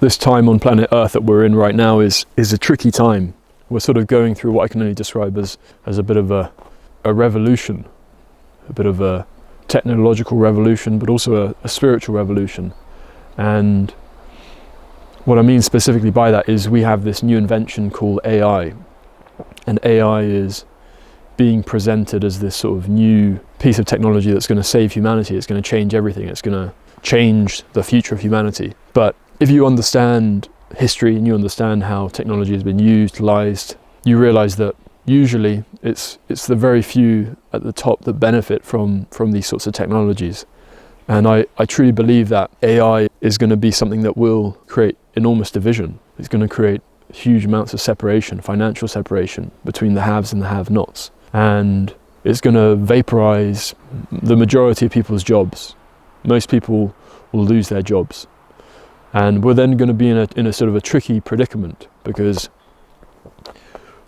this time on planet Earth that we're in right now is a tricky time. We're sort of going through what I can only describe as a bit of a revolution, a bit of a technological revolution, but also a spiritual revolution. And what I mean specifically by that is we have this new invention called AI, and AI is being presented as this sort of new piece of technology that's going to save humanity. It's going to change everything. It's going to change the future of humanity. But if you understand history and you understand how technology has been utilized, you realize that usually it's the very few at the top that benefit from these sorts of technologies. And I truly believe that AI is going to be something that will create enormous division. It's going to create huge amounts of separation, financial separation between the haves and the have-nots. And it's going to vaporize the majority of people's jobs. Most people will lose their jobs. And we're then going to be in a sort of a tricky predicament, because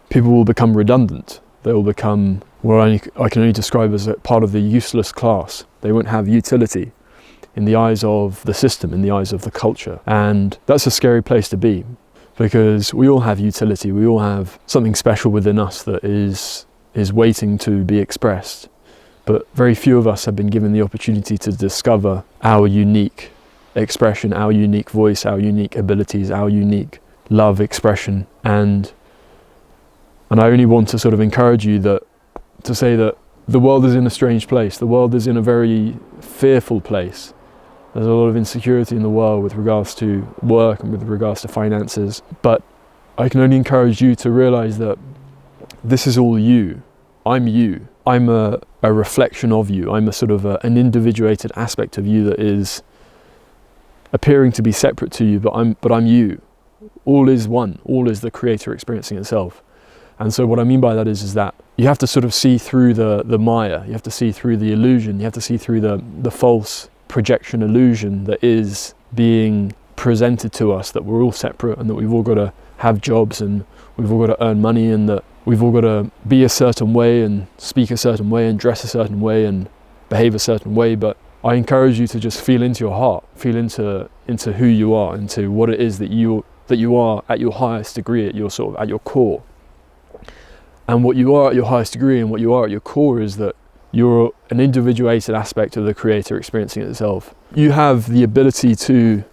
people will become redundant. They will become what I can only describe as a part of the useless class. They won't have utility in the eyes of the system, in the eyes of the culture. And that's a scary place to be, because we all have utility. We all have something special within us that is waiting to be expressed. But very few of us have been given the opportunity to discover our unique expression, our unique voice, our unique abilities, our unique love expression. And I only want to sort of encourage you to say that the world is in a strange place. The world is in a very fearful place. There's a lot of insecurity in the world with regards to work and with regards to finances. But I can only encourage you to realize that this is all you. I'm you. I'm a reflection of you. I'm a sort of an individuated aspect of you that is appearing to be separate to you, but I'm you. All is one. All is the creator experiencing itself. And so what I mean by that is that you have to sort of see through the Maya. You have to see through the illusion. You have to see through the false projection illusion that is being presented to us, that we're all separate and that we've all got to have jobs and we've all got to earn money and that we've all got to be a certain way and speak a certain way and dress a certain way and behave a certain way. But I encourage you to just feel into your heart, feel into who you are, into what it is that you are at your highest degree, at your core. And what you are at your highest degree and what you are at your core is that you're an individuated aspect of the creator experiencing itself. You have the ability to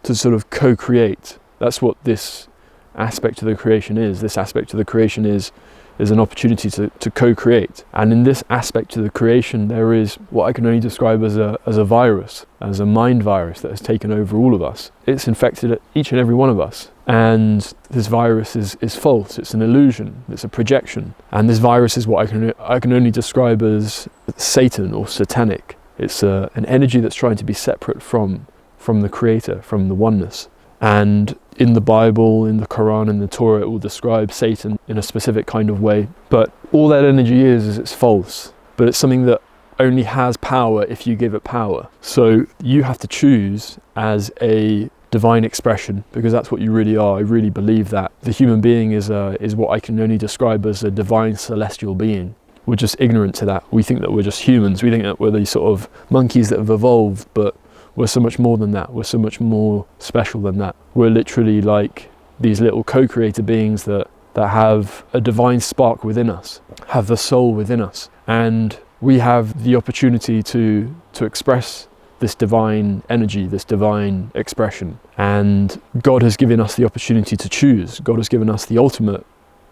sort of co-create. That's what this aspect of the creation is. This aspect of the creation is an opportunity to co-create. And in this aspect of the creation, there is what I can only describe as a virus, as a mind virus that has taken over all of us. It's infected each and every one of us. And this virus is false. It's an illusion. It's a projection. And this virus is what I can only describe as Satan or satanic. It's an energy that's trying to be separate from the creator, from the oneness. And in the Bible, in the Quran, in the Torah, it will describe Satan in a specific kind of way. But all that energy is it's false. But it's something that only has power if you give it power. So you have to choose as a divine expression, because that's what you really are. I really believe that the human being is what I can only describe as a divine celestial being. We're just ignorant to that. We think that we're just humans. We think that we're these sort of monkeys that have evolved, but we're so much more than that. We're so much more special than that. We're literally like these little co-creator beings that have a divine spark within us, have the soul within us. And we have the opportunity to express this divine energy, this divine expression. And God has given us the opportunity to choose. God has given us the ultimate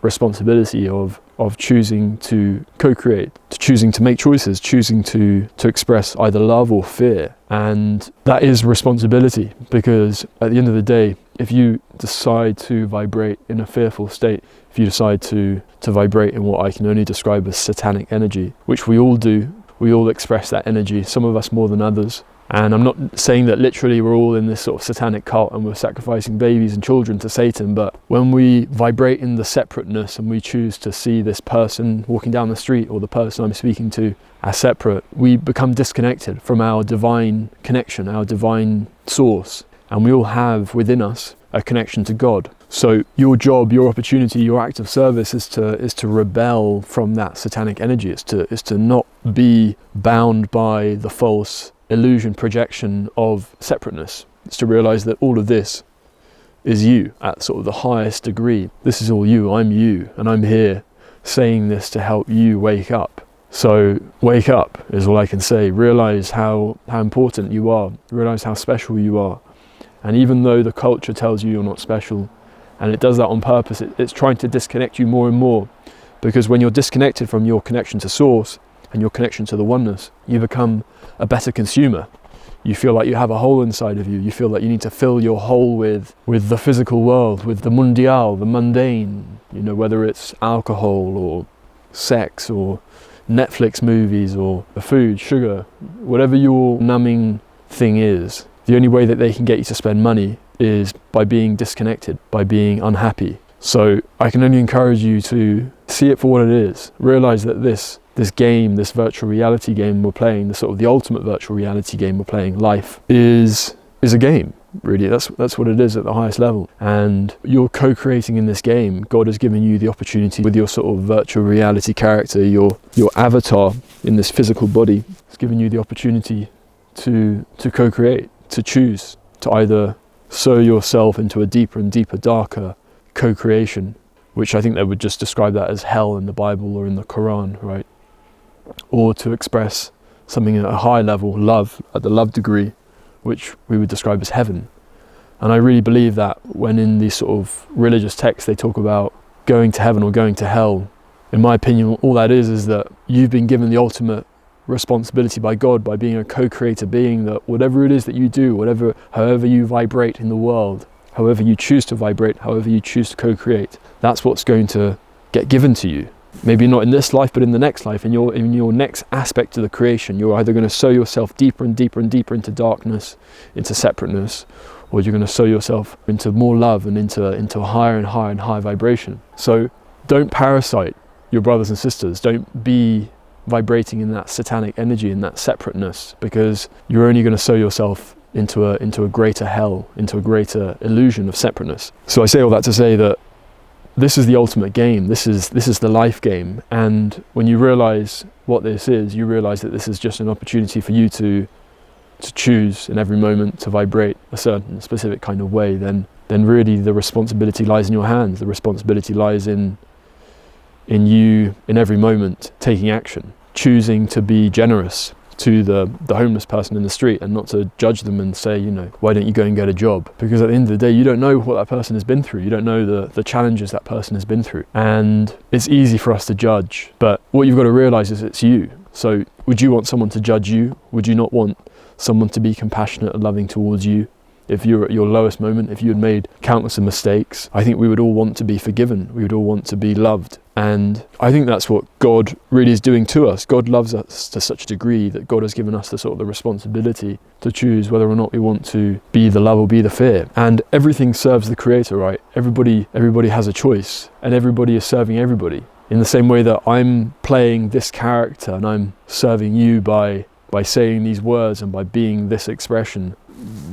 responsibility of choosing to co-create, to choosing to make choices, choosing to express either love or fear. And that is responsibility, because at the end of the day, if you decide to vibrate in a fearful state, if you decide to vibrate in what I can only describe as satanic energy, which we all do, we all express that energy, some of us more than others. And I'm not saying that literally we're all in this sort of satanic cult and we're sacrificing babies and children to Satan, but when we vibrate in the separateness and we choose to see this person walking down the street or the person I'm speaking to as separate, we become disconnected from our divine connection, our divine source. And we all have within us a connection to God. So your job, your opportunity, your act of service is to rebel from that satanic energy. Is to not be bound by the false illusion projection of separateness. It's to realize that all of this is you at sort of the highest degree. This is all you, and I'm here saying this to help you wake up. So wake up is all I can say. Realize how important you are. Realize how special you are. And even though the culture tells you you're not special, and it does that on purpose, it's trying to disconnect you more and more. Because when you're disconnected from your connection to source and your connection to the oneness, you become a better consumer. You feel like you have a hole inside of you. You feel like you need to fill your hole with the physical world, with the mundial, the mundane, whether it's alcohol or sex or Netflix movies or food, sugar, whatever your numbing thing is. The only way that they can get you to spend money is by being disconnected, by being unhappy. So I can only encourage you to see it for what it is. Realize that this game, this virtual reality game we're playing, the ultimate virtual reality game we're playing, life, is a game, really. That's what it is at the highest level. And you're co-creating in this game. God has given you the opportunity with your sort of virtual reality character, your avatar in this physical body. It's given you the opportunity to co-create, to choose, to either sow yourself into a deeper and deeper, darker co-creation, which I think they would just describe that as hell in the Bible or in the Quran, right? Or to express something at a high level, love, at the love degree, which we would describe as heaven. And I really believe that when in these sort of religious texts they talk about going to heaven or going to hell, in my opinion, all that is that you've been given the ultimate responsibility by God, by being a co-creator being, that whatever it is that you do, however you vibrate in the world, however you choose to vibrate, however you choose to co-create, that's what's going to get given to you. Maybe not in this life, but in the next life, in your next aspect of the creation. You're either going to sow yourself deeper and deeper and deeper into darkness, into separateness, or you're going to sow yourself into more love and into a higher and higher and higher vibration. So don't parasite your brothers and sisters. Don't be vibrating in that satanic energy, in that separateness, because you're only going to sow yourself into a greater hell, into a greater illusion of separateness. So I say all that to say that this is the ultimate game. This is the life game. And when you realize what this is, you realize that this is just an opportunity for you to choose in every moment to vibrate a certain specific kind of way. Then really the responsibility lies in your hands. The responsibility lies in you in every moment taking action, choosing to be generous to the homeless person in the street and not to judge them and say, why don't you go and get a job? Because at the end of the day, you don't know what that person has been through. You don't know the challenges that person has been through. And it's easy for us to judge, but what you've got to realize is it's you. So would you want someone to judge you? Would you not want someone to be compassionate and loving towards you? If you're at your lowest moment, if you had made countless of mistakes, I think we would all want to be forgiven. We would all want to be loved. And I think that's what God really is doing to us. God loves us to such a degree that God has given us the responsibility to choose whether or not we want to be the love or be the fear. And everything serves the Creator, right? Everybody has a choice, and everybody is serving everybody. In the same way that I'm playing this character and I'm serving you by saying these words and by being this expression,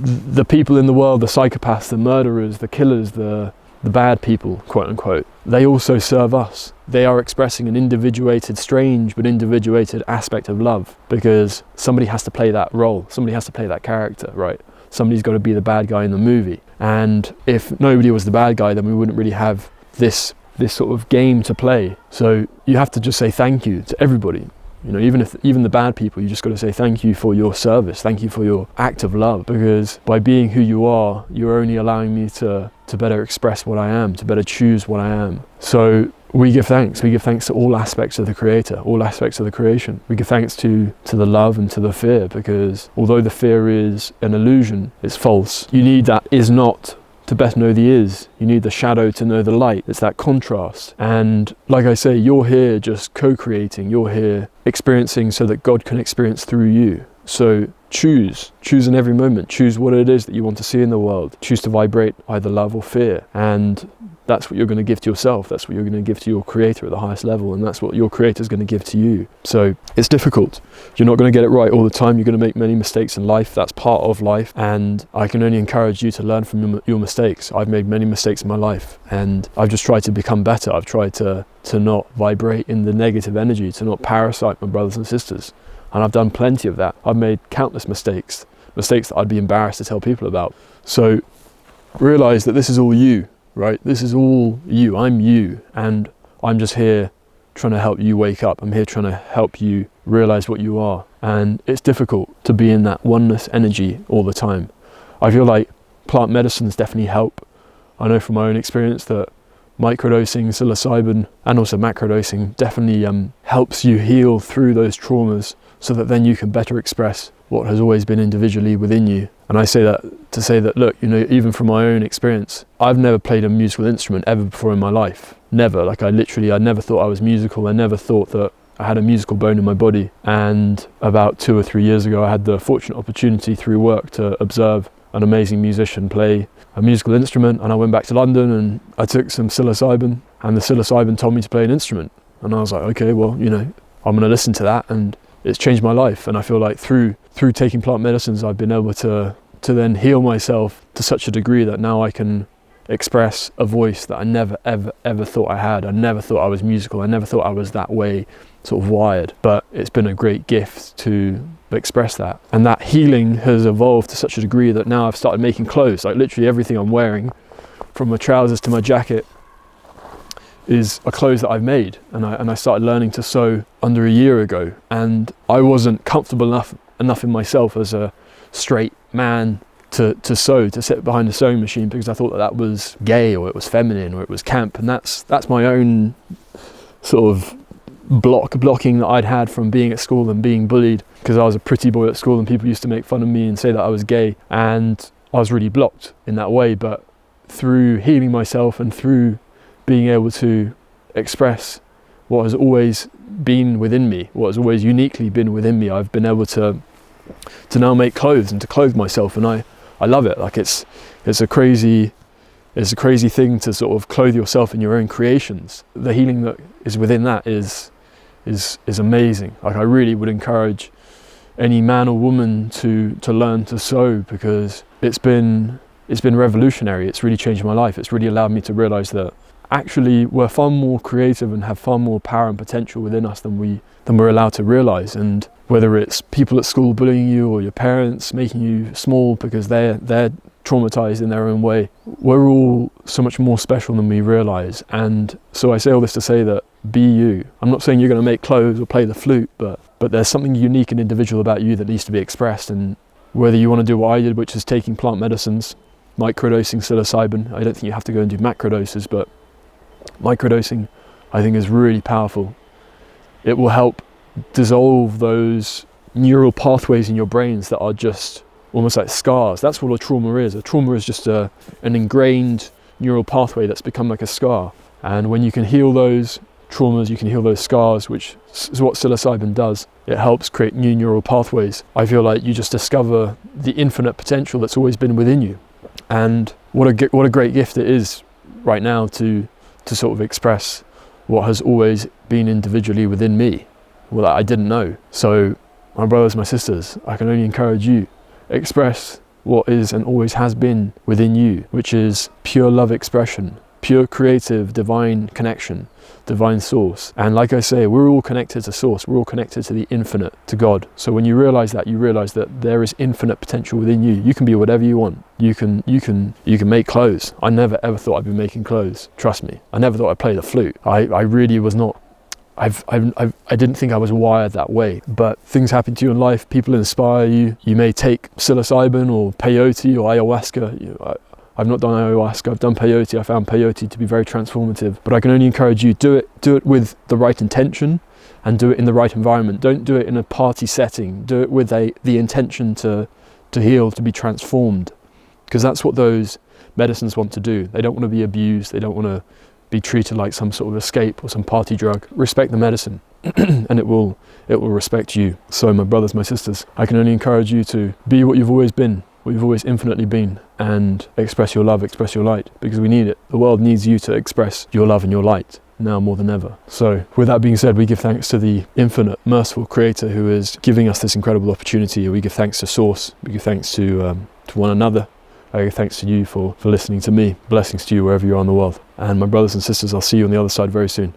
the people in the world, the psychopaths, the murderers, the killers, the bad people, quote unquote, they also serve us. They are expressing an individuated, strange but individuated aspect of love, because somebody has to play that role. Somebody has to play that character, right? Somebody's got to be the bad guy in the movie. And if nobody was the bad guy, then we wouldn't really have this sort of game to play. So you have to just say thank you to everybody. Even the bad people, you just got to say thank you for your service, thank you for your act of love, because by being who you are, you're only allowing me to better express what I am, to better choose what I am. So we give thanks. We give thanks to all aspects of the Creator, all aspects of the creation. We give thanks to the love and to the fear, because although the fear is an illusion, it's false. You need that is not to best know the is. You need the shadow to know the light. It's that contrast. And like I say, you're here just co-creating. You're here experiencing so that God can experience through you. So choose in every moment. Choose what it is that you want to see in the world. Choose to vibrate either love or fear. And that's what you're going to give to yourself. That's what you're going to give to your Creator at the highest level. And that's what your Creator is going to give to you. So it's difficult. You're not going to get it right all the time. You're going to make many mistakes in life. That's part of life. And I can only encourage you to learn from your mistakes. I've made many mistakes in my life, and I've just tried to become better. I've tried to not vibrate in the negative energy, to not parasite my brothers and sisters. And I've done plenty of that. I've made countless mistakes that I'd be embarrassed to tell people about. So realize that this is all you, right? This is all you. I'm you, and I'm just here trying to help you wake up. I'm here trying to help you realize what you are. And it's difficult to be in that oneness energy all the time. I feel like plant medicines definitely help. I know from my own experience that microdosing psilocybin and also macrodosing definitely helps you heal through those traumas, so that then you can better express what has always been individually within you. And I say that to say that, look, you know, even from my own experience, I've never played a musical instrument ever before in my life. Never. Like I never thought I was musical. I never thought that I had a musical bone in my body. And about 2 or 3 years ago, I had the fortunate opportunity through work to observe an amazing musician play a musical instrument, and I went back to London and I took some psilocybin, and the psilocybin told me to play an instrument. And I was like, okay, well, you know, I'm going to listen to that, and it's changed my life. And I feel like through taking plant medicines, I've been able to then heal myself to such a degree that now I can express a voice that I never, ever, ever thought I had. I never thought I was musical. I never thought I was that way sort of wired. But it's been a great gift to express that. And that healing has evolved to such a degree that now I've started making clothes. Like literally everything I'm wearing, from my trousers to my jacket, is a clothes that I've made. And I started learning to sew under a year ago. And I wasn't comfortable enough in myself as a straight man to sew, to sit behind a sewing machine, because I thought that was gay, or it was feminine, or it was camp. And that's my own sort of blocking that I'd had from being at school and being bullied, because I was a pretty boy at school and people used to make fun of me and say that I was gay, and I was really blocked in that way. But through healing myself and through being able to express what has always been within me, what has always uniquely been within me, I've been able to now make clothes and to clothe myself. And I love it. Like it's a crazy thing to sort of clothe yourself in your own creations. The healing that is within that is amazing. Like I really would encourage any man or woman to learn to sew, because it's been revolutionary. It's really changed my life. It's really allowed me to realize that actually we're far more creative and have far more power and potential within us than we're allowed to realize. And whether it's people at school bullying you, or your parents making you small because they're traumatized in their own way, we're all so much more special than we realize. And so I say all this to say that be you. I'm not saying you're going to make clothes or play the flute, but there's something unique and individual about you that needs to be expressed. And whether you want to do what I did, which is taking plant medicines, microdosing psilocybin, I don't think you have to go and do macrodoses, but microdosing I think is really powerful. It will help dissolve those neural pathways in your brains that are just almost like scars. That's what a trauma is. A trauma is just an ingrained neural pathway that's become like a scar. And when you can heal those traumas, you can heal those scars, which is what psilocybin does. It helps create new neural pathways. I feel like you just discover the infinite potential that's always been within you. And what a great gift it is right now to sort of express what has always been individually within me, well, that I didn't know. So my brothers, my sisters, I can only encourage you, express what is and always has been within you, which is pure love expression, pure creative divine connection, divine source. And like I say, we're all connected to source, we're all connected to the infinite, to God. So when you realize that, you realize that there is infinite potential within you. You can be whatever you want. You can make clothes. I never ever thought I'd be making clothes. Trust me. I never thought I'd play the flute. I really was not. I didn't think I was wired that way, but things happen to you in life. People inspire you. You may take psilocybin or peyote or ayahuasca. I've not done ayahuasca, I've done peyote. I found peyote to be very transformative, but I can only encourage you, do it with the right intention and do it in the right environment. Don't do it in a party setting. Do it with the intention to heal, to be transformed, because that's what those medicines want to do. They don't want to be abused. They don't want to be treated like some sort of escape or some party drug. Respect the medicine and it will respect you. So my brothers, my sisters, I can only encourage you to be what you've always been, what you've always infinitely been, and express your love, express your light, because we need it. The world needs you to express your love and your light now more than ever. So with that being said, we give thanks to the infinite, merciful creator who is giving us this incredible opportunity. We give thanks to Source. We give thanks to one another. I give thanks to you for listening to me. Blessings to you wherever you are in the world. And my brothers and sisters, I'll see you on the other side very soon.